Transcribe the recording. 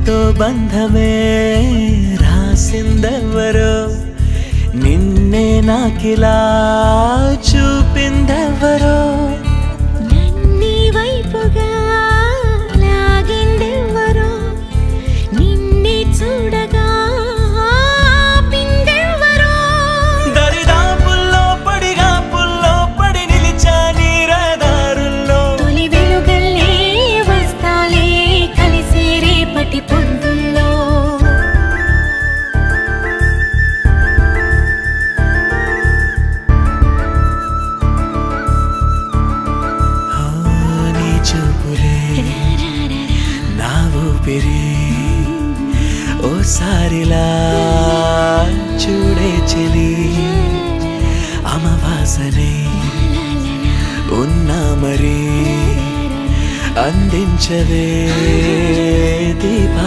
మనతో బంధమే రాసిందెవరో నిన్నే నాకిలా చూపిందెవరో నన్నీ వైపుగా లాగిందెవరో నిన్నే చూడగా ఆపిందెవరో దరిదాపుల్లో పడి నిలిచా నీ రహదారుల్లో తొలి వెలుగల్లే వస్తాలే కలిసే రేపటి పొద్దుల్లో నీ చూపులే నా ఊపిరి ఓసారిలా చూడే చెలి అమవాసనే ఉన్నా మరి అందించవే దీపా